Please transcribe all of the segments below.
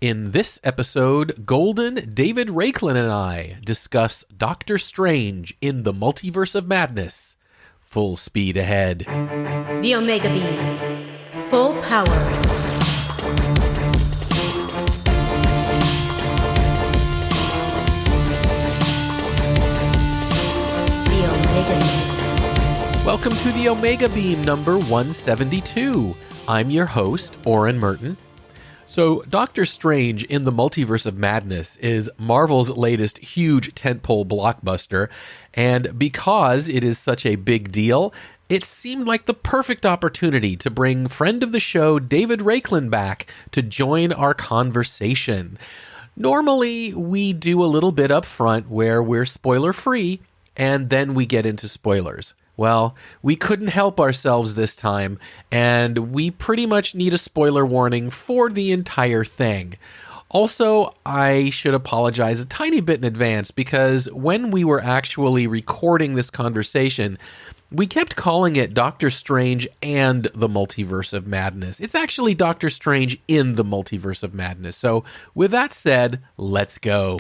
In this episode, Golden, David Raiklen, and I discuss Doctor Strange in the Multiverse of Madness. Full speed ahead. The Omega Beam. Full power. The Omega Beam. Welcome to the Omega Beam number 172. I'm your host, Oren Merton. So, Doctor Strange in the Multiverse of Madness is Marvel's latest huge tentpole blockbuster, and because it is such a big deal, it seemed like the perfect opportunity to bring friend of the show David Raiklen back to join our conversation. Normally, we do a little bit up front where we're spoiler-free, and then we get into spoilers. Well, we couldn't help ourselves this time, and we pretty much need a spoiler warning for the entire thing. Also, I should apologize a tiny bit in advance because when we were actually recording this conversation, we kept calling it Doctor Strange and the Multiverse of Madness. It's actually Doctor Strange in the Multiverse of Madness. So with that said, let's go.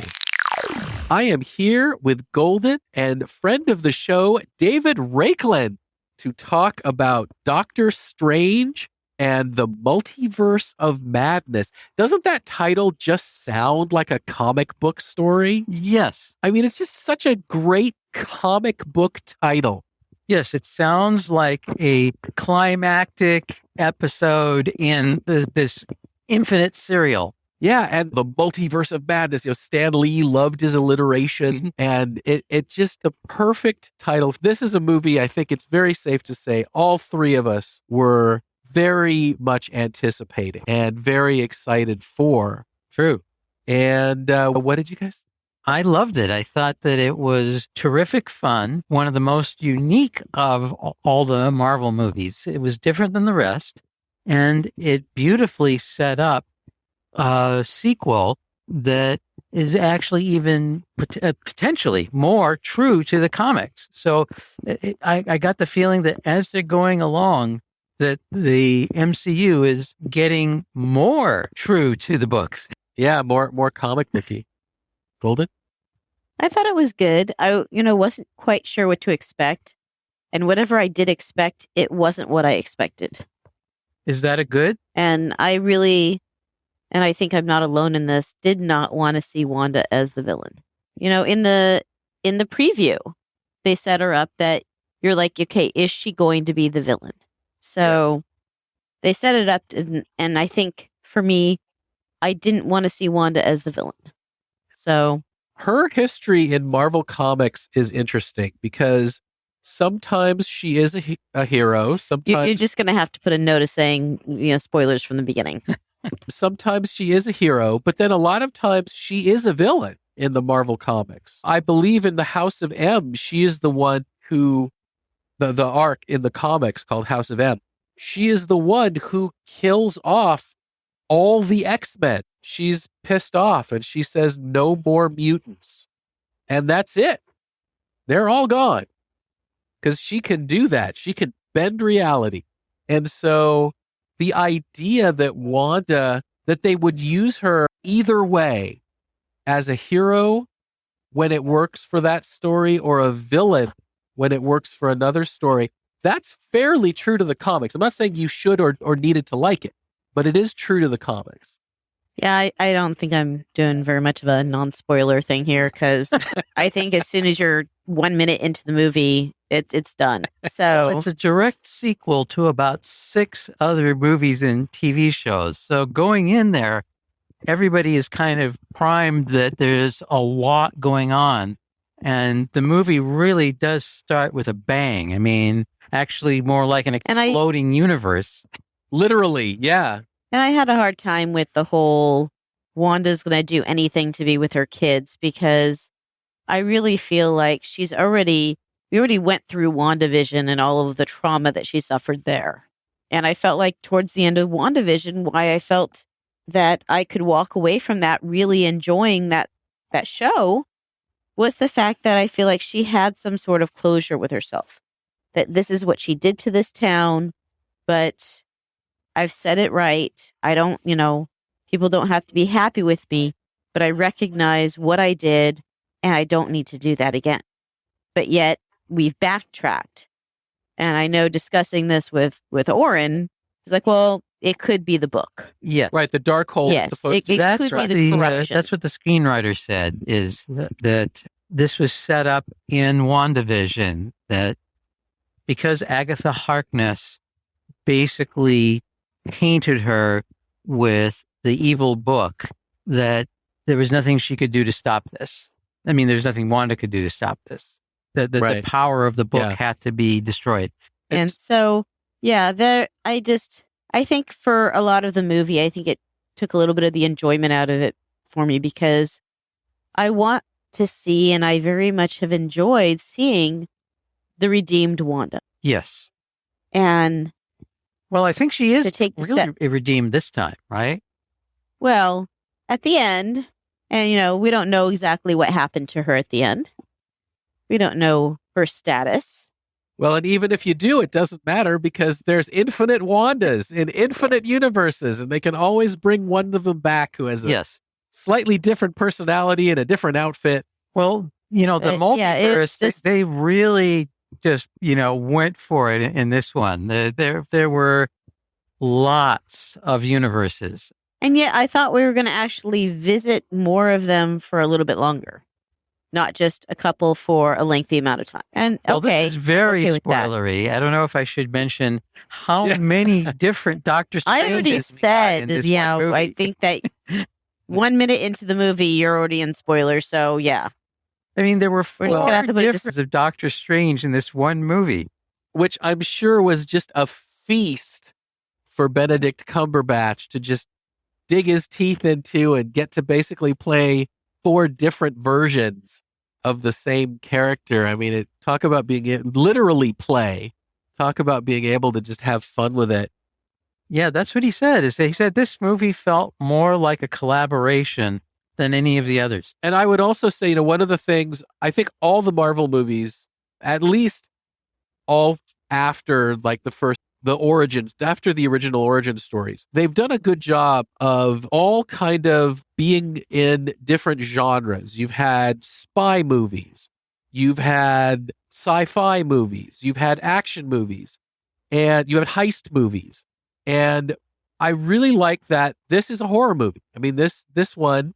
I am here with Golden and friend of the show, David Raiklen, to talk about Doctor Strange and the Multiverse of Madness. Doesn't that title just sound like a comic book story? Yes. I mean, it's just such a great comic book title. Yes, it sounds like a climactic episode in this infinite serial. Yeah, and the Multiverse of Madness, Stan Lee loved his alliteration, and it's just the perfect title. This is a movie I think it's very safe to say all three of us were very much anticipating and very excited for. True. And what did you guys think? I loved it. I thought that it was terrific fun, one of the most unique of all the Marvel movies. It was different than the rest, and it beautifully set up a sequel that is actually even potentially more true to the comics. So I got the feeling that as they're going along, that the MCU is getting more true to the books. Yeah, more comic booky. Golden? I thought it was good. I wasn't quite sure what to expect. And whatever I did expect, it wasn't what I expected. Is that a good? And I think I'm not alone in this, did not want to see Wanda as the villain. In the preview, they set her up that you're like, okay, is she going to be the villain? So they set it up, and I think for me, I didn't want to see Wanda as the villain. So her history in Marvel Comics is interesting because sometimes she is a hero. Sometimes you're just going to have to put a notice saying, spoilers from the beginning. Sometimes she is a hero, but then a lot of times she is a villain in the Marvel Comics. I believe in the House of M, she is the one who, the arc in the comics called House of M, she is the one who kills off all the X-Men. She's pissed off and she says, no more mutants. And that's it. They're all gone. Because she can do that. She can bend reality. And so the idea that that they would use her either way as a hero when it works for that story or a villain when it works for another story, that's fairly true to the comics. I'm not saying you should or needed to like it, but it is true to the comics. Yeah, I don't think I'm doing very much of a non-spoiler thing here because I think as soon as you're 1 minute into the movie, it's done. So it's a direct sequel to about 6 other movies and TV shows. So going in there, everybody is kind of primed that there's a lot going on. And the movie really does start with a bang. I mean, actually more like an exploding universe. Literally, yeah. And I had a hard time with the whole Wanda's going to do anything to be with her kids because I really feel like we already went through WandaVision and all of the trauma that she suffered there. And I felt like towards the end of WandaVision, why I felt that I could walk away from that really enjoying that show was the fact that I feel like she had some sort of closure with herself. That this is what she did to this town, but I've said it right. I don't, People don't have to be happy with me, but I recognize what I did and I don't need to do that again. But yet we've backtracked. And I know discussing this with Oren, he's like, well, it could be the book. Yeah. Right. The dark hole. Yes, it could be the corruption. That's what the screenwriter said, is that this was set up in WandaVision, that because Agatha Harkness basically painted her with the evil book, that there was nothing she could do to stop this. I mean, there's nothing Wanda could do to stop this. The power of the book had to be destroyed. And so, yeah, I think for a lot of the movie, I think it took a little bit of the enjoyment out of it for me, because I want to see, and I very much have enjoyed seeing the redeemed Wanda. Yes. And well, I think she is to take the really redeemed this time, right? Well, at the end, and we don't know exactly what happened to her at the end. We don't know her status. Well, and even if you do, it doesn't matter, because there's infinite Wandas in infinite universes, and they can always bring one of them back who has a slightly different personality and a different outfit. Well, the multiverse, they really just, went for it in this one. There were lots of universes. And yet I thought we were going to actually visit more of them for a little bit longer. Not just a couple for a lengthy amount of time. And this is very spoilery. I don't know if I should mention how many different Doctor Stranges. I already said, I think that 1 minute into the movie, you're already in spoilers. So yeah. I mean, there were 4 differences of Doctor Strange in this one movie, which I'm sure was just a feast for Benedict Cumberbatch to just dig his teeth into and get to basically play 4 different versions of the same character. I mean, talk about being literally play. Talk about being able to just have fun with it. Yeah, that's what he said. He said this movie felt more like a collaboration than any of the others. And I would also say, one of the things, I think all the Marvel movies, at least all after like the origins, after the original origin stories, they've done a good job of all kind of being in different genres. You've had spy movies, you've had sci-fi movies, you've had action movies, and you have heist movies. And I really like that this is a horror movie. I mean, this one,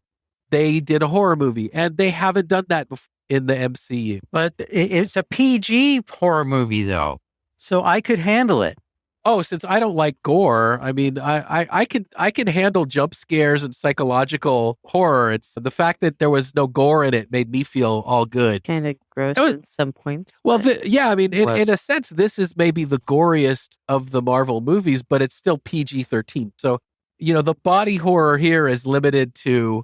they did a horror movie, and they haven't done that before in the MCU. But it's a PG horror movie, though, so I could handle it. Oh, since I don't like gore, I mean, I can handle jump scares and psychological horror. It's the fact that there was no gore in it made me feel all good. Kind of gross at some points. Well, I mean, in a sense, this is maybe the goriest of the Marvel movies, but it's still PG-13. So, the body horror here is limited to,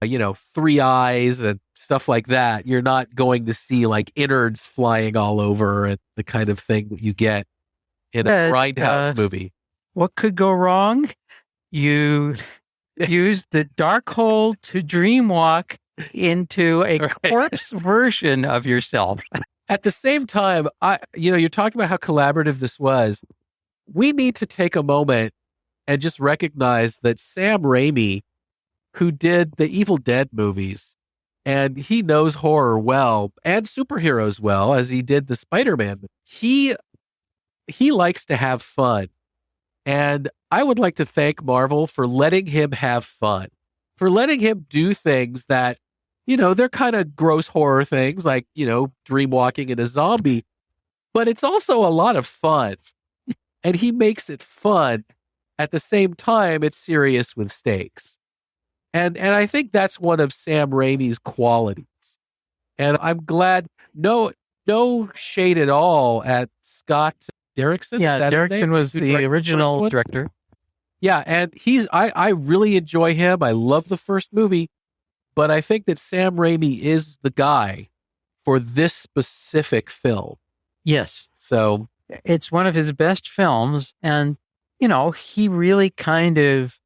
3 eyes and stuff like that. You're not going to see like innards flying all over and the kind of thing that you get in a grindhouse movie. What could go wrong? You use the dark hole to dreamwalk into a corpse version of yourself. At the same time, you're talking about how collaborative this was. We need to take a moment and just recognize that Sam Raimi, who did the Evil Dead movies, and he knows horror well and superheroes well, as he did the Spider-Man. He likes to have fun. And I would like to thank Marvel for letting him have fun, for letting him do things that, they're kind of gross horror things like, dream walking in a zombie, but it's also a lot of fun. And he makes it fun. At the same time, it's serious with stakes. And I think that's one of Sam Raimi's qualities. And I'm glad, no shade at all at Scott Derrickson. Yeah, Derrickson was the original director. Yeah, and I really enjoy him. I love the first movie, but I think that Sam Raimi is the guy for this specific film. Yes. So it's one of his best films, and he really kind of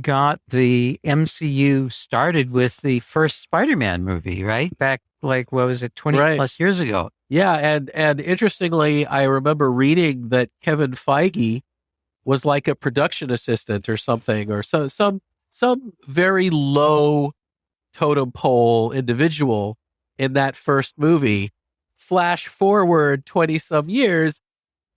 got the MCU started with the first Spider-Man movie, right? Back, 20 plus years ago. Yeah, and interestingly, I remember reading that Kevin Feige was like a production assistant or something, or some some very low totem pole individual in that first movie. Flash forward 20 some years,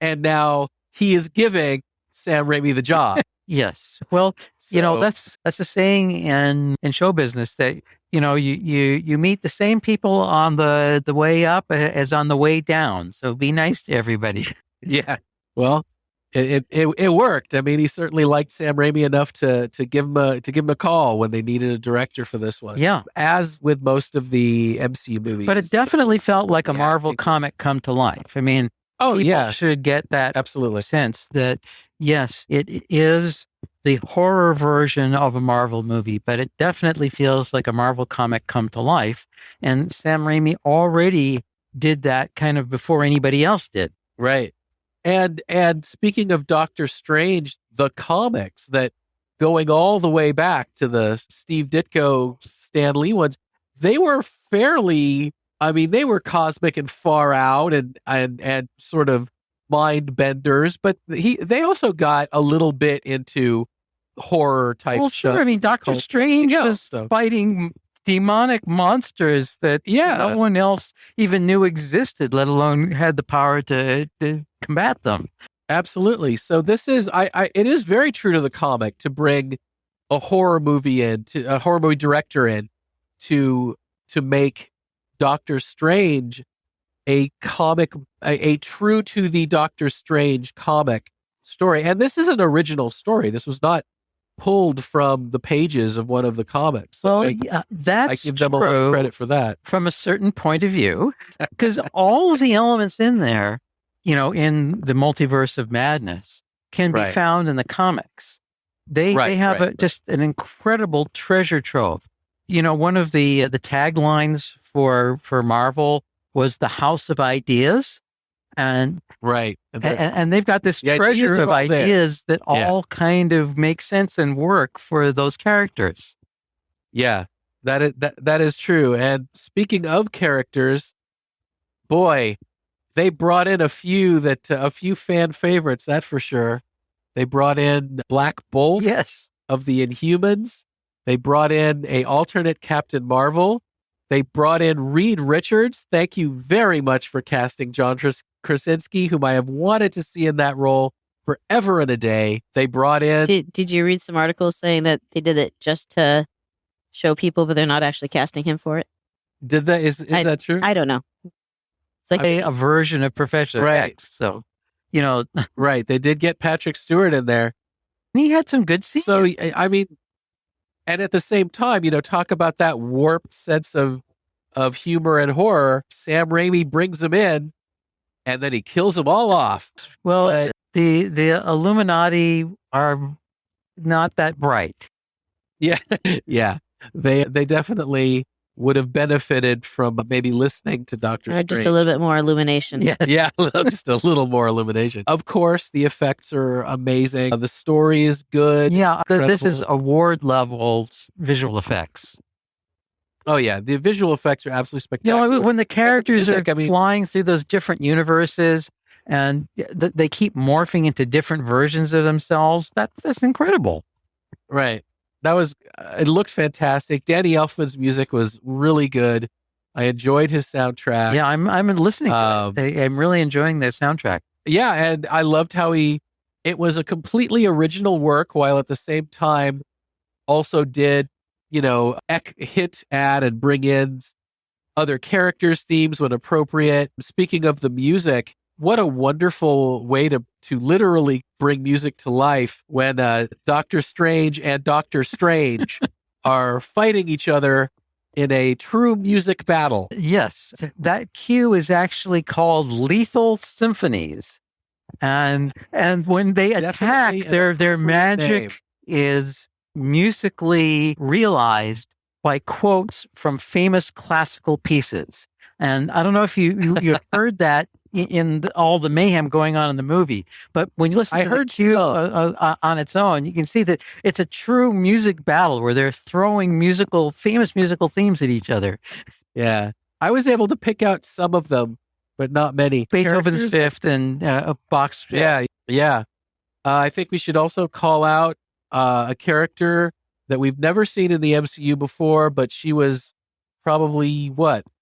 and now he is giving Sam Raimi the job. Yes. Well, So, that's a saying in show business that, you meet the same people on the way up as on the way down. So be nice to everybody. yeah. Well, it worked. I mean, he certainly liked Sam Raimi enough to give him a call when they needed a director for this one. Yeah. As with most of the MCU movies. But it definitely felt like a Yeah, Marvel particularly. comic come to life. I mean, Oh people yeah, should get that absolutely. sense that, yes, it is the horror version of a Marvel movie, but it definitely feels like a Marvel comic come to life. And Sam Raimi already did that kind of before anybody else did. Right. And speaking of Doctor Strange, the comics that going all the way back to the Steve Ditko, Stan Lee ones, they were fairly, I mean, they were cosmic and far out and sort of mind benders, but they also got a little bit into horror type Well, stuff. sure. I mean, Doctor called- Strange Yeah, was so- fighting demonic monsters that Yeah. no one else even knew existed, let alone had the power to combat them. Absolutely. So this is, it is very true to the comic to bring a horror movie director in to make Doctor Strange a comic, a true to the Doctor Strange comic story. And this is an original story. This was not pulled from the pages of one of the comics. So Well, I that's give them a lot of true credit for that. from a certain point of view, because all of the elements in there, in the Multiverse of Madness, can be Right. found in the comics. They have just an incredible treasure trove. One of the taglines for Marvel was the House of Ideas, and Right. and they've got this The ideas treasure are of all there. ideas that Yeah. all kind of make sense and work for those characters. Yeah, that is true. And speaking of characters, boy, they brought in a few fan favorites. That's for sure. They brought in Black Bolt Yes. of the Inhumans. They brought in a alternate Captain Marvel. They brought in Reed Richards. Thank you very much for casting John Krasinski, whom I have wanted to see in that role forever and a day. They brought in. Did you read some articles saying that they did it just to show people, but they're not actually casting him for it? Did that is that true? I don't know. It's like A version of Professor Right. X. So, Right. They did get Patrick Stewart in there. he had some good scenes. So, I mean, and at the same time, talk about that warped sense of humor and horror. Sam Raimi brings him in, and then he kills them all off. Well, the Illuminati are not that bright. Yeah, yeah. They definitely would have benefited from maybe listening to Doctor Strange. just a little bit more illumination. Yeah. Yeah, just a little more illumination. Of course, the effects are amazing. The story is good. Yeah, this is Incredible. award level visual effects. Oh yeah, the visual effects are absolutely spectacular. When the characters are music, I mean- flying through those different universes and they keep morphing into different versions of themselves, that's incredible. Right. It looked fantastic. Danny Elfman's music was really good. I enjoyed his soundtrack. Yeah, I'm listening to it. I'm really enjoying their soundtrack. Yeah, and I loved how it was a completely original work while at the same time also did, hit add and bring in other characters' themes when appropriate. Speaking of the music, what a wonderful way to literally bring music to life when Doctor Strange and Doctor Strange are fighting each other in a true music battle. Yes, that cue is actually called Lethal Symphonies. And when they attack, Definitely an their appropriate magic name. is musically realized by quotes from famous classical pieces. And I don't know if you heard that in all the mayhem going on in the movie, but when you listen I to heard the cue so. on its own, you can see that it's a true music battle where they're throwing famous musical themes at each other. Yeah. I was able to pick out some of them, but not many. Beethoven's Characters- Fifth and Bach's Fifth. Yeah. I think we should also call out a character that we've never seen in the MCU before, but she was probably,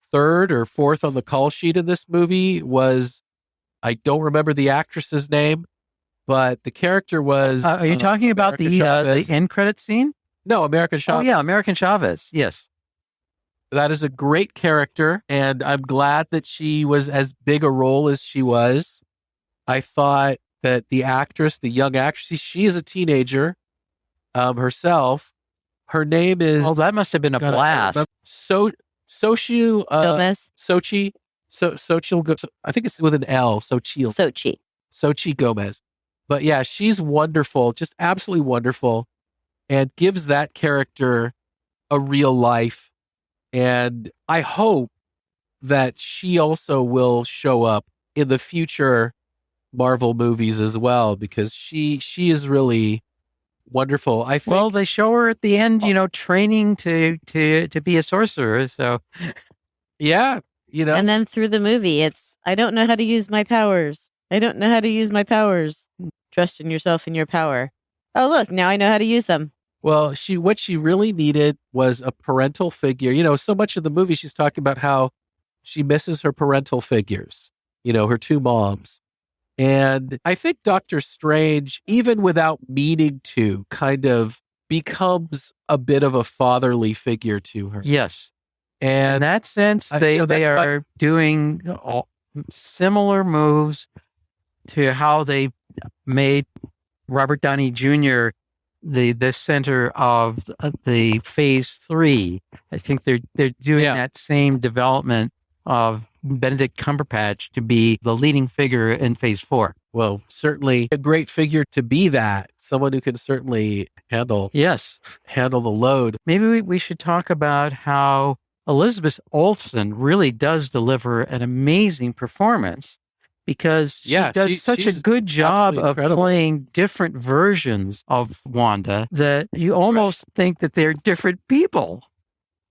third or fourth on the call sheet in this movie was, I don't remember the actress's name, but the character was... Are you talking about the end credit scene? No, American Chavez. Oh, yeah, American Chavez, yes. That is a great character, and I'm glad that she was as big a role as she was. I thought that the actress, the young actress, she is a teenager herself. Her name is... Oh, that must have been a blast. Gomez. I think it's with an L. Sochi Gomez. But yeah, she's wonderful, just absolutely wonderful, and gives that character a real life. And I hope that she also will show up in the future Marvel movies as well, because she is really wonderful. I think. Well, they show her at the end, training to be a sorcerer. So, yeah, And then through the movie, it's, I don't know how to use my powers. I don't know how to use my powers. Trust in yourself and your power. Oh, look, now I know how to use them. Well, what she really needed was a parental figure. So much of the movie, she's talking about how she misses her parental figures, her two moms. And I think Doctor Strange, even without meaning to, kind of becomes a bit of a fatherly figure to her. Yes. And in that sense, they are doing similar moves to how they made Robert Downey Jr. the center of the Phase 3. I think they're doing that same development of Benedict Cumberbatch to be the leading figure in Phase 4. Well, certainly a great figure to be that. Someone who can certainly handle the load. Maybe we should talk about how Elizabeth Olsen really does deliver an amazing performance, because she does such a good job of playing different versions of Wanda that you almost think that they're different people.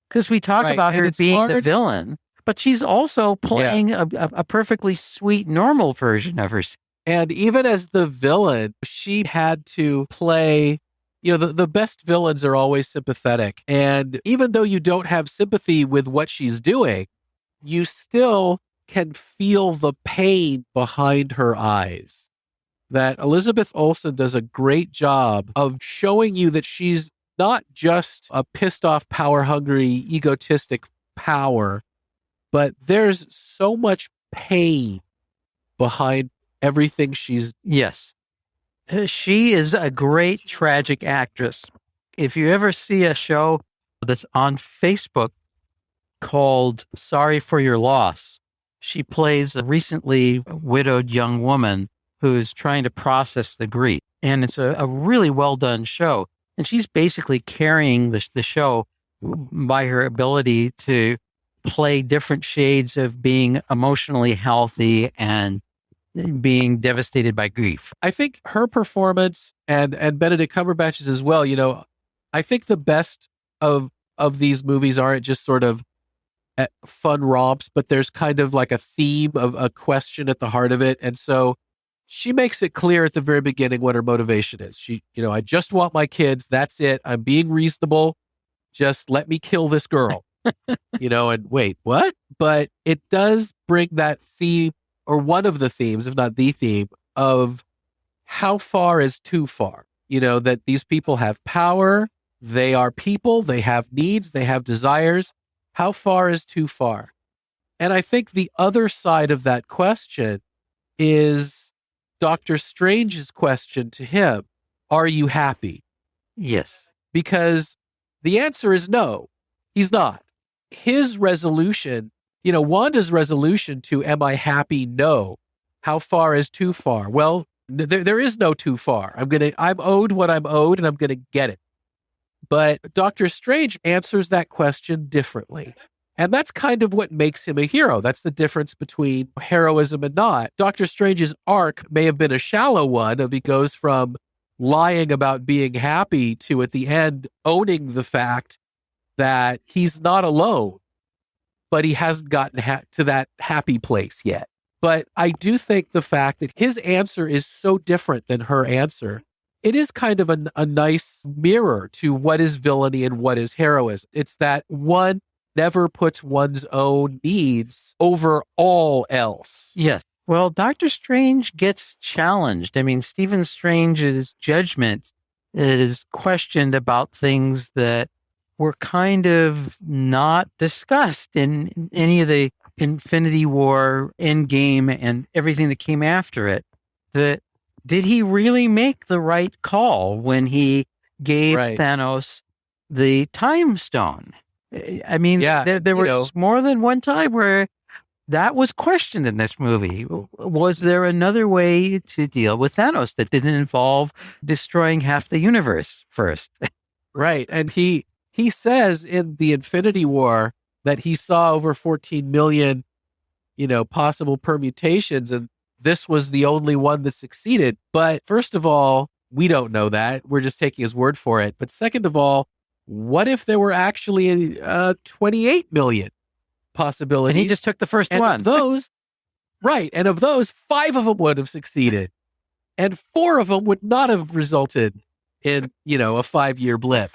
Because we talk about her being the villain, but she's also playing a perfectly sweet, normal version of herself. And even as the villain, she had to play, the best villains are always sympathetic. And even though you don't have sympathy with what she's doing, you still can feel the pain behind her eyes. That Elizabeth Olsen does a great job of showing you that she's not just a pissed off, power-hungry, egotistic power, but there's so much pain behind everything she's... Yes. She is a great tragic actress. If you ever see a show that's on Facebook called Sorry for Your Loss, she plays a recently widowed young woman who is trying to process the grief. And it's a really well done show. And she's basically carrying the show by her ability to play different shades of being emotionally healthy and being devastated by grief. I think her performance and Benedict Cumberbatch's as well, I think the best of these movies aren't just sort of fun romps, but there's kind of like a theme of a question at the heart of it. And so she makes it clear at the very beginning what her motivation is. She, I just want my kids. That's it. I'm being reasonable. Just let me kill this girl, and wait, what? But it does bring that theme, or one of the themes, if not the theme, of how far is too far. That these people have power. They are people. They have needs. They have desires. How far is too far? And I think the other side of that question is Doctor Strange's question to him. Are you happy? Yes. Because the answer is no, he's not. His resolution, Wanda's resolution to am I happy? No. How far is too far? Well, there is no too far. I'm owed what I'm owed, and I'm going to get it. But Doctor Strange answers that question differently. And that's kind of what makes him a hero. That's the difference between heroism and not. Doctor Strange's arc may have been a shallow one of he goes from lying about being happy to at the end owning the fact that he's not alone, but he hasn't gotten to that happy place yet. But I do think the fact that his answer is so different than her answer it is kind of a nice mirror to what is villainy and what is heroism. It's that one never puts one's own needs over all else. Yes. Well, Doctor Strange gets challenged. I mean, Stephen Strange's judgment is questioned about things that were kind of not discussed in any of the Infinity War, Endgame, and everything that came after it. That did he really make the right call when he gave Thanos the time stone? I mean, there was more than one time where that was questioned in this movie. Was there another way to deal with Thanos that didn't involve destroying half the universe first? Right. And he says in the Infinity War that he saw over 14 million, possible permutations, and this was the only one that succeeded. But first of all, we don't know that. We're just taking his word for it. But second of all, what if there were actually 28 million possibilities? And he just took the first one. Of those, and of those, 5 of them would have succeeded. And 4 of them would not have resulted in, a 5-year blip.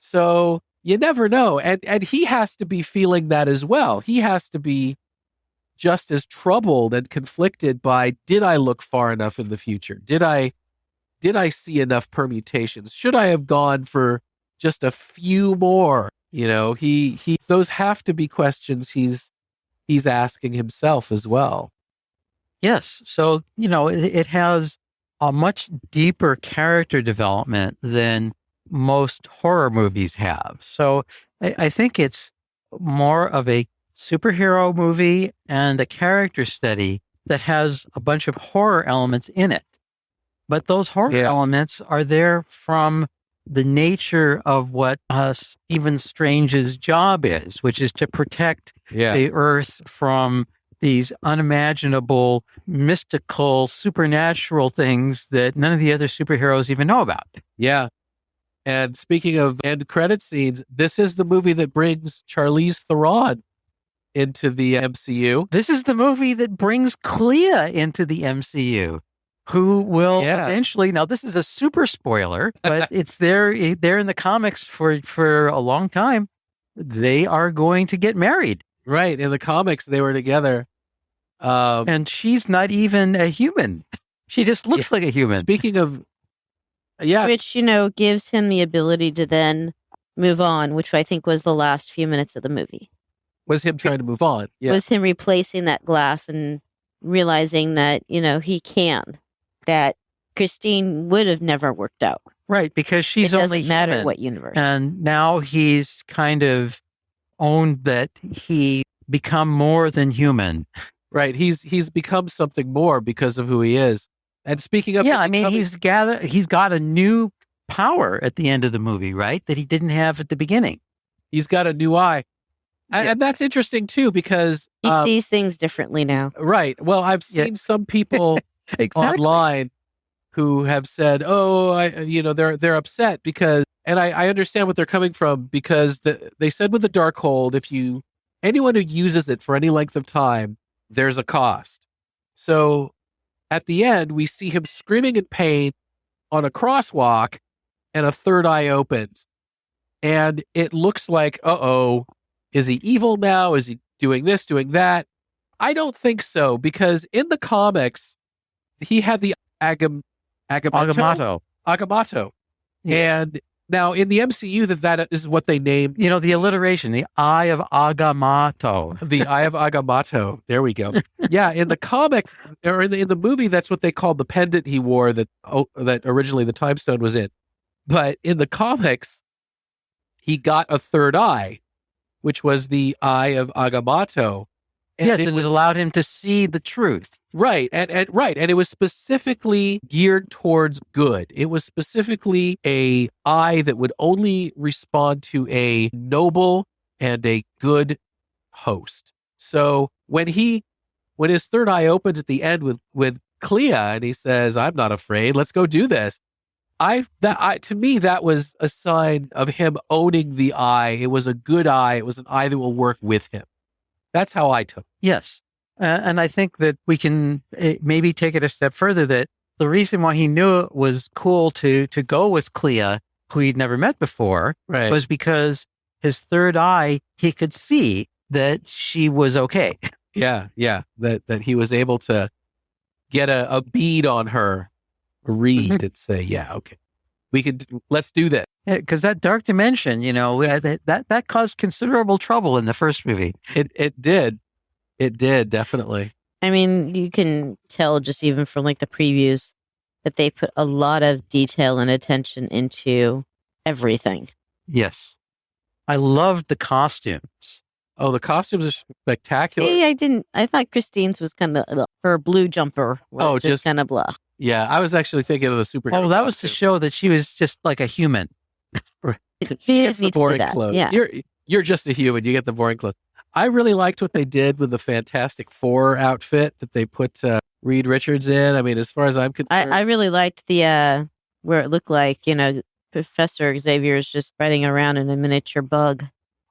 So you never know. And he has to be feeling that as well. He has to be just as troubled and conflicted by, did I look far enough in the future? Did I see enough permutations? Should I have gone for just a few more? Those have to be questions he's asking himself as well. Yes. So, it has a much deeper character development than most horror movies have. So I think it's more of a superhero movie and a character study that has a bunch of horror elements in it. But those horror elements are there from the nature of what Stephen Strange's job is, which is to protect the Earth from these unimaginable, mystical, supernatural things that none of the other superheroes even know about. Yeah. And speaking of end credit scenes, this is the movie that brings Charlize Theron into the MCU. This is the movie that brings Clea into the MCU, who will eventually, now this is a super spoiler, but it's there in the comics for a long time. They are going to get married. Right. In the comics, they were together. And she's not even a human. She just looks like a human. Speaking of, which, gives him the ability to then move on, which I think was the last few minutes of the movie. Was him trying to move on. Yeah. Was him replacing that glass and realizing that, he can. That Christine would have never worked out. Right, because she's only doesn't matter human. what universe. And now he's kind of owned that he become more than human. Right, he's become something more because of who he is. And speaking of, he's got a new power at the end of the movie, right? That he didn't have at the beginning. He's got a new eye. And that's interesting too, because he sees things differently now. Right. Well, I've seen some people online who have said, they're upset because, and I understand what they're coming from, because they said with the Darkhold, anyone who uses it for any length of time, there's a cost. So at the end, we see him screaming in pain on a crosswalk and a third eye opens. And it looks like, is he evil now? Is he doing this, doing that? I don't think so, because in the comics, he had the Agamotto. Yeah. And now in the MCU, that is what they named. The alliteration, the Eye of Agamotto. The Eye of Agamotto. There we go. Yeah, in the comic, or in the movie, that's what they called the pendant he wore that originally the Time Stone was in. But in the comics, he got a third eye, which was the Eye of Agamotto. And it allowed him to see the truth. Right. And it was specifically geared towards good. It was specifically a eye that would only respond to a noble and a good host. So when his third eye opens at the end with Clea and he says, "I'm not afraid, let's go do this." To me, that was a sign of him owning the eye. It was a good eye. It was an eye that will work with him. That's how I took it. Yes. And I think that we can maybe take it a step further, that the reason why he knew it was cool to go with Clea, who he'd never met before, Right. was because his third eye, he could see that she was okay. Yeah. That he was able to get a bead on her, a read, and say, yeah, okay, let's do this. Because that dark dimension, that caused considerable trouble in the first movie. It did, definitely. I mean, you can tell just even from like the previews that they put a lot of detail and attention into everything. Yes. I loved the costumes. Oh, the costumes are spectacular. See, I thought Christine's was kind of, her blue jumper was just kind of blah. Yeah, I was actually thinking of the superhero. Oh, that was to show that she was just like a human. She gets the boring clothes. Yeah. You're just a human. You get the boring clothes. I really liked what they did with the Fantastic Four outfit that they put Reed Richards in. I mean, as far as I'm concerned, I really liked the where it looked like Professor Xavier is just riding around in a miniature bug.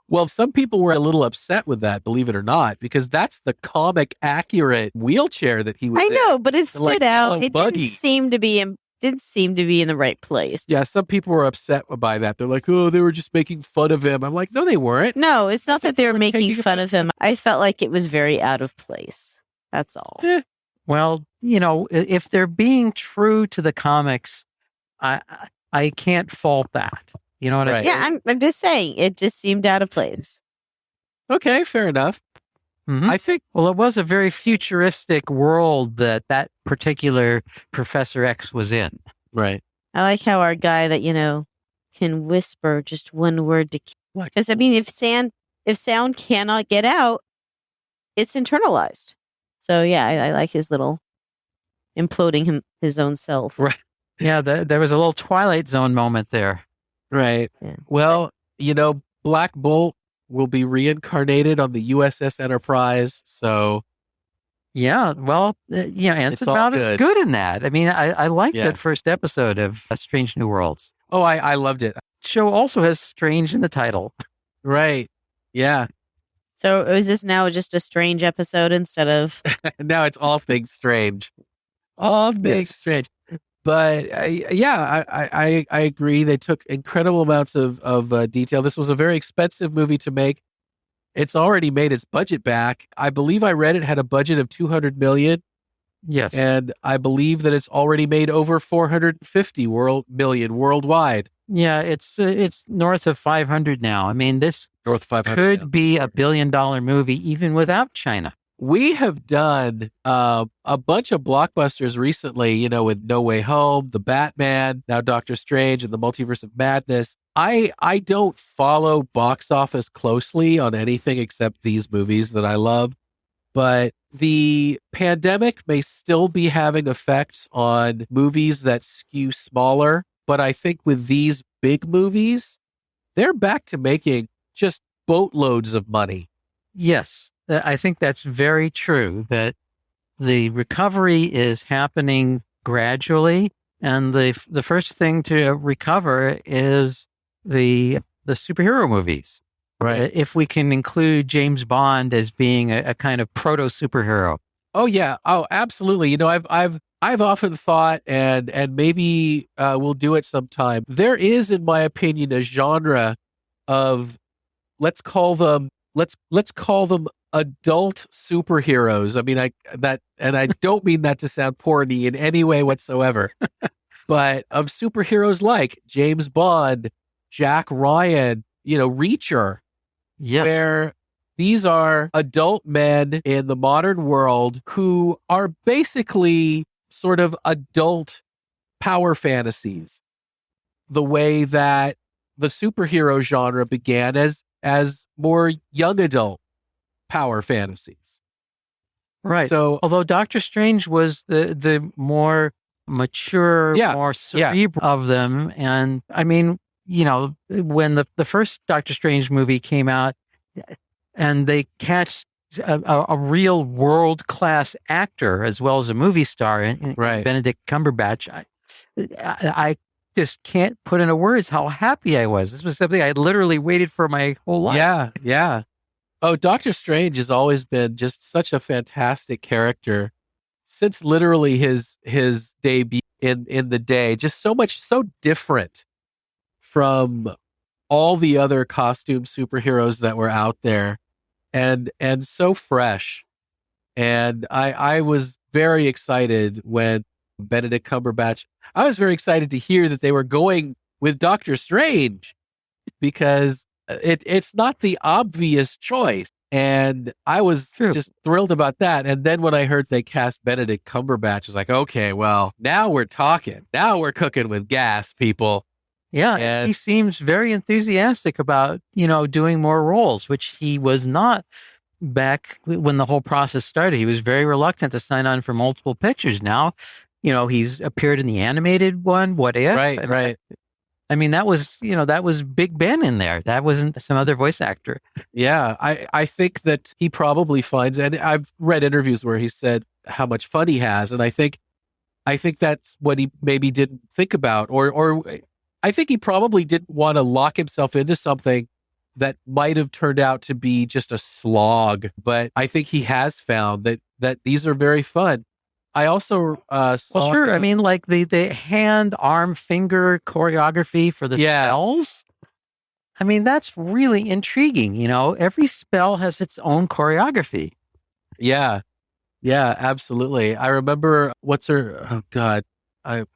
Well, some people were a little upset with that, believe it or not, because that's the comic accurate wheelchair that he was in. I know, but it stood out. It buggy. didn't seem to be in the right place. Yeah, some people were upset by that. They're like, oh, they were just making fun of him. I'm like, no, they weren't. No, it's not that they were making fun of him. I felt like it was very out of place. That's all. Well, if they're being true to the comics, I can't fault that. You know what I mean? Yeah, I'm just saying, it just seemed out of place. Okay, fair enough. Mm-hmm. I think. Well, it was a very futuristic world that particular Professor X was in. Right. I like how our guy that can whisper just one word to. Because I mean, if sound cannot get out, it's internalized. So yeah, I like his little imploding his own self. Right. Yeah, there was a little Twilight Zone moment there. Right. Yeah. Well, Black Bolt will be reincarnated on the USS Enterprise. So, yeah, well, and it's about as good in that. I mean, I like that first episode of Strange New Worlds. Oh, I loved it. Show also has strange in the title. Right. Yeah. So is this now just a strange episode instead of? Now it's all things strange. All things strange. But I agree. They took incredible amounts of detail. This was a very expensive movie to make. It's already made its budget back. I believe I read it had a budget of $200 million. Yes, and I believe that it's already made over $450 million worldwide. Yeah, it's north of 500 now. I mean, this north of 500 could be $1 billion movie even without China. We have done a bunch of blockbusters recently, with No Way Home, The Batman, now Doctor Strange, and the Multiverse of Madness. I don't follow box office closely on anything except these movies that I love, but the pandemic may still be having effects on movies that skew smaller. But I think with these big movies, they're back to making just boatloads of money. Yes. I think that's very true, that the recovery is happening gradually. And the first thing to recover is the superhero movies. Right. If we can include James Bond as being a kind of proto superhero. Oh, yeah. Oh, absolutely. I've often thought, and maybe we'll do it sometime. There is, in my opinion, a genre of, let's call them adult superheroes. I mean, I don't mean that to sound porny in any way whatsoever, but of superheroes like James Bond, Jack Ryan, Reacher, where these are adult men in the modern world who are basically sort of adult power fantasies, the way that the superhero genre began as more young adult power fantasies. Right. So, although Doctor Strange was the more mature, more cerebral of them. And I mean, when the first Doctor Strange movie came out and they cast a real world-class actor as well as a movie star in Benedict Cumberbatch, I just can't put into words how happy I was. This was something I literally waited for my whole life. Yeah, yeah. Oh, Doctor Strange has always been just such a fantastic character. since literally his debut in the day, just so different from all the other costume superheroes that were out there, and so fresh. And I was very excited when Benedict Cumberbatch. I was very excited to hear that they were going with Doctor Strange, because it's not the obvious choice. And I was just thrilled about that. And then when I heard they cast Benedict Cumberbatch, I was like, okay, well, now we're talking. Now we're cooking with gas, people. Yeah, And he seems very enthusiastic about, doing more roles, which he was not back when the whole process started. He was very reluctant to sign on for multiple pictures. Now, he's appeared in the animated one, What If? Right. I mean, that was Big Ben in there. That wasn't some other voice actor. Yeah, I think that he probably finds, and I've read interviews where he said how much fun he has, and I think that's what he maybe didn't think about, or I think he probably didn't want to lock himself into something that might have turned out to be just a slog. But I think he has found that these are very fun. I also saw. Well, sure. I mean, like the hand, arm, finger choreography for the spells. I mean, that's really intriguing. Every spell has its own choreography. Yeah, absolutely. I remember oh God,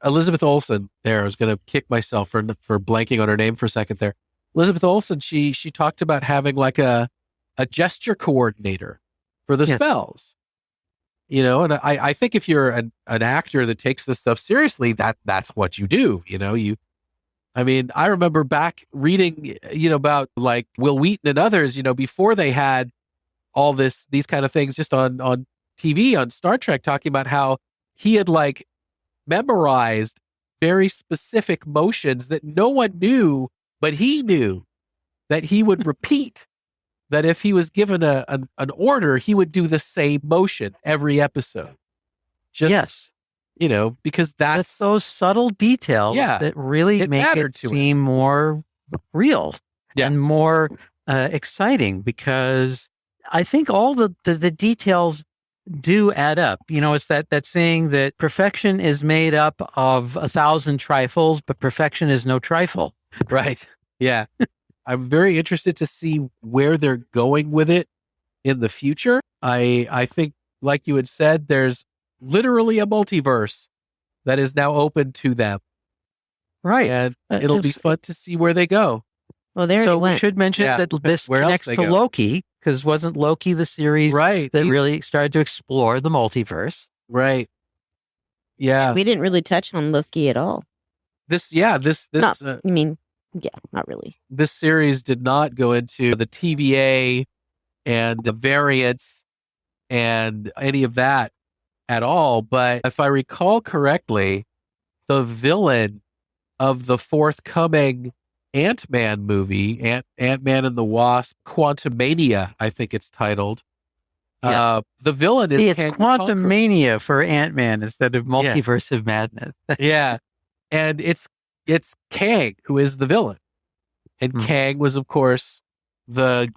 Elizabeth Olsen. There, I was going to kick myself for blanking on her name for a second there. Elizabeth Olsen. She talked about having like a gesture coordinator for the spells. And I think if you're an actor that takes this stuff seriously, that's what you do. I remember back reading, about like Will Wheaton and others, before they had all these kind of things just on TV, on Star Trek, talking about how he had like memorized very specific motions that no one knew, but he knew that he would repeat. That if he was given an order, he would do the same motion every episode. Because that's those subtle details that really make it seem more real and more exciting, because I think all the details do add up. It's that saying that perfection is made up of 1,000 trifles, but perfection is no trifle. Right. Yeah. I'm very interested to see where they're going with it in the future. I think, like you had said, there's literally a multiverse that is now open to them. Right. And it'll be fun to see where they go. Well, there we should mention that this connects to Loki, because wasn't Loki the series that really started to explore the multiverse? Right. Yeah. We didn't really touch on Loki at all. Not really. This series did not go into the TVA and the variants and any of that at all. But if I recall correctly, the villain of the forthcoming Ant-Man movie, Ant-Man and the Wasp, Quantumania, I think it's titled. Yes. The villain is it's Quantumania for Ant-Man instead of Multiverse of Madness. Yeah. And it's Kang who is the villain. And Kang was, of course, the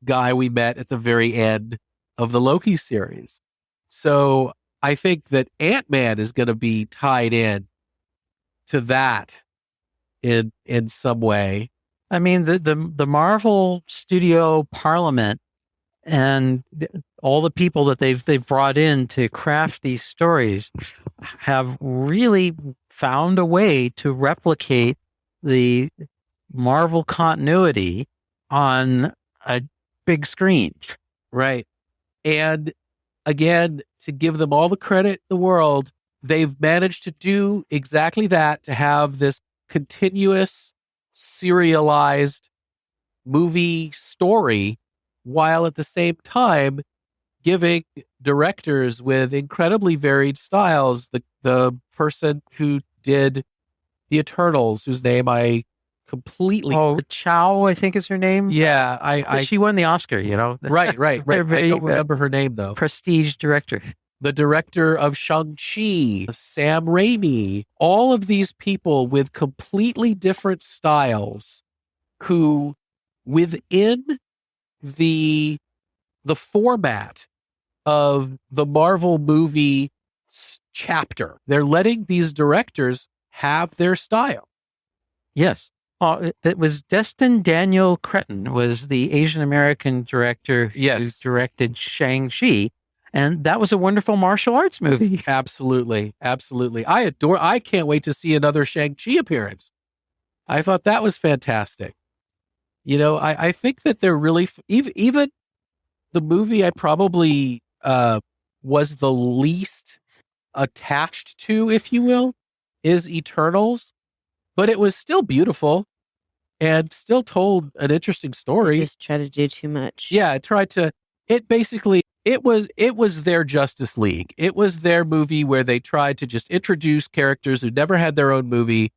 guy we met at the very end of the Loki series. So I think that Ant-Man is going to be tied in to that in some way. I mean, the Marvel Studio Parliament and all the people that they've brought in to craft these stories have really found a way to replicate the Marvel continuity on a big screen. Right. And again, to give them all the credit in the world, they've managed to do exactly that, to have this continuous serialized movie story, while at the same time giving directors with incredibly varied styles. The person who did the Eternals, whose name I completely... Chow, I think is her name. Yeah, she won the Oscar, Right. I don't remember her name, though. Prestige director. The director of Shang-Chi, Sam Raimi, all of these people with completely different styles who, within the format of the Marvel movie chapter. They're letting these directors have their style. Yes. It was Destin Daniel Cretton was the Asian American director who directed Shang-Chi. And that was a wonderful martial arts movie. Absolutely. Absolutely. I can't wait to see another Shang-Chi appearance. I thought that was fantastic. You know, I think that they're really, even the movie I probably was the least attached to, if you will, is Eternals. But it was still beautiful and still told an interesting story. They just try to do too much. Yeah, it was their Justice League. It was their movie where they tried to just introduce characters who never had their own movie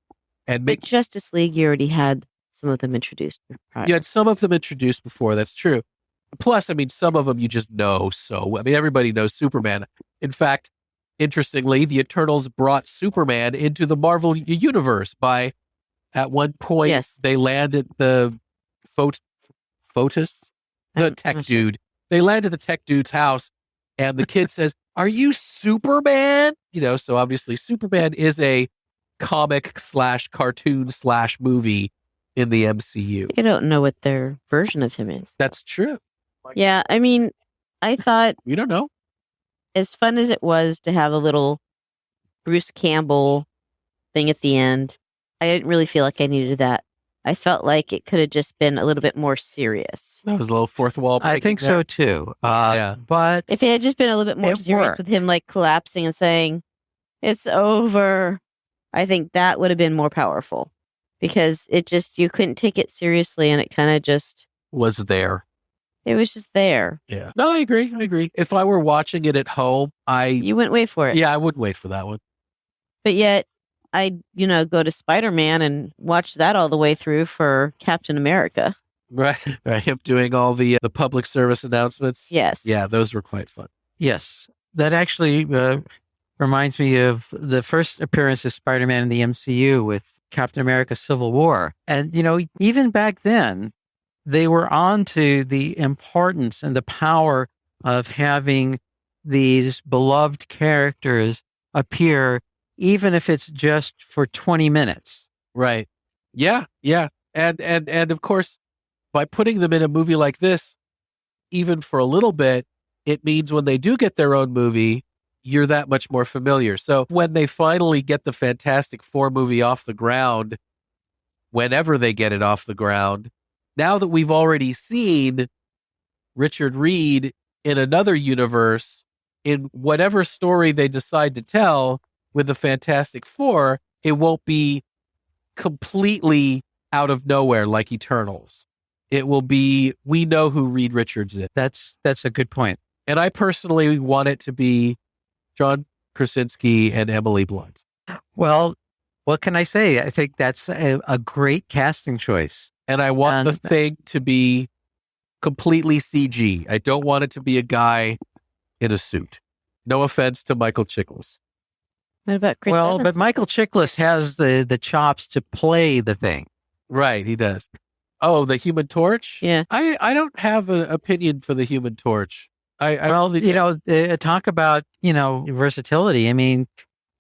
and make Justice League. You already had some of them introduced prior. You had some of them introduced before. That's true. Plus, I mean, some of them you just know. So, I mean, everybody knows Superman. In fact, interestingly, the Eternals brought Superman into the Marvel universe by, at one point, they landed the Photus, the tech dude. They landed the tech dude's house, and the kid says, "Are you Superman?" You know, so obviously Superman is a comic / cartoon / movie in the MCU. I don't know what their version of him is. That's true. Yeah, I mean, I thought we don't know. As fun as it was to have a little Bruce Campbell thing at the end, I didn't really feel like I needed that. I felt like it could have just been a little bit more serious. That was a little fourth wall breaking. I think so too. But if it had just been a little bit more serious with him like collapsing and saying, "It's over," I think that would have been more powerful. Because you couldn't take it seriously, and it kind of just was there. It was just there. Yeah. No, I agree. If I were watching it at home, you wouldn't wait for it. Yeah, I wouldn't wait for that one. But yet, I'd go to Spider-Man and watch that all the way through for Captain America. Right. Him doing all the public service announcements. Yes. Yeah, those were quite fun. Yes, that actually reminds me of the first appearance of Spider-Man in the MCU with Captain America Civil War. And, even back then, they were on to the importance and the power of having these beloved characters appear, even if it's just for 20 minutes. Right. Yeah. And of course, by putting them in a movie like this, even for a little bit, it means when they do get their own movie, you're that much more familiar. So when they finally get the Fantastic Four movie off the ground, whenever they get it off the ground, now that we've already seen Richard Reed in another universe, in whatever story they decide to tell with the Fantastic Four, it won't be completely out of nowhere like Eternals. It will be, we know who Reed Richards is. That's a good point. And I personally want it to be John Krasinski and Emily Blunt. Well, what can I say? I think that's a great casting choice. And I want the thing to be completely CG. I don't want it to be a guy in a suit. No offense to Michael Chiklis. What about Chris Evans? But Michael Chiklis has the chops to play the thing. Right, he does. Oh, the Human Torch? Yeah. I don't have an opinion for the Human Torch. Talk about, versatility. I mean,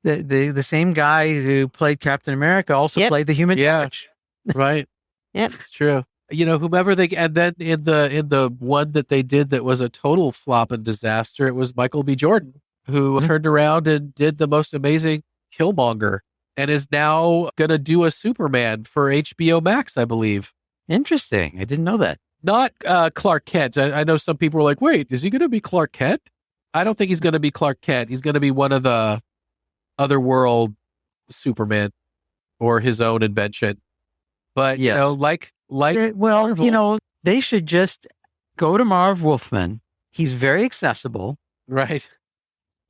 the same guy who played Captain America also played the Human Torch. Right. Yep. It's true. Whomever and then in the one that they did that was a total flop and disaster, it was Michael B. Jordan, who turned around and did the most amazing Killmonger and is now going to do a Superman for HBO Max, I believe. Interesting. I didn't know that. Not Clark Kent. I know some people were like, wait, is he going to be Clark Kent? I don't think he's going to be Clark Kent. He's going to be one of the otherworld Superman or his own invention. But, Marvel. They should just go to Marv Wolfman. He's very accessible. Right.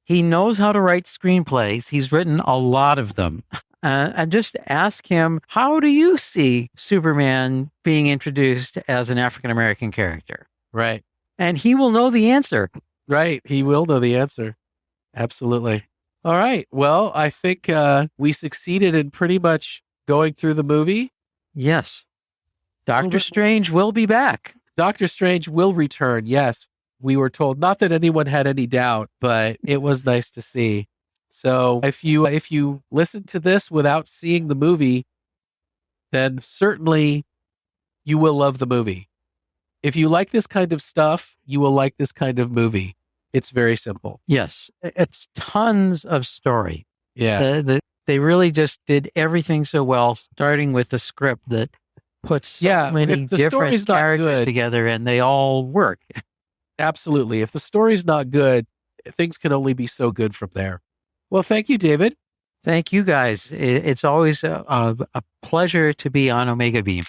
He knows how to write screenplays. He's written a lot of them. And just ask him, how do you see Superman being introduced as an African-American character? Right. And he will know the answer. Right. He will know the answer. Absolutely. All right. Well, I think we succeeded in pretty much going through the movie. Yes. Doctor Strange will be back. Doctor Strange will return. Yes. We were told, not that anyone had any doubt, but it was nice to see. So if you listen to this without seeing the movie, then certainly you will love the movie. If you like this kind of stuff, you will like this kind of movie. It's very simple. Yes, it's tons of story. Yeah. They really just did everything so well, starting with the script that puts so many if the different story's not characters good, together, and they all work. absolutely. If the story's not good, things can only be so good from there. Well, thank you, David. Thank you, guys. It's always a pleasure to be on Omega Beam.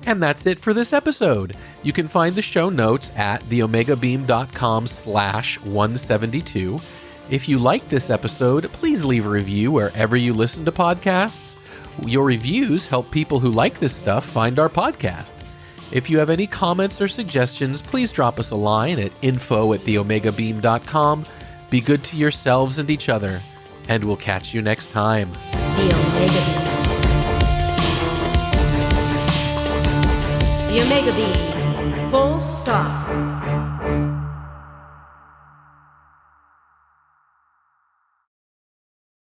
And that's it for this episode. You can find the show notes at theomegabeam.com/172. If you like this episode, please leave a review wherever you listen to podcasts. Your reviews help people who like this stuff find our podcast. If you have any comments or suggestions, please drop us a line at info@theomegabeam.com. Be good to yourselves and each other, and we'll catch you next time. The Omega Beam. The Omega Beam. Full stop.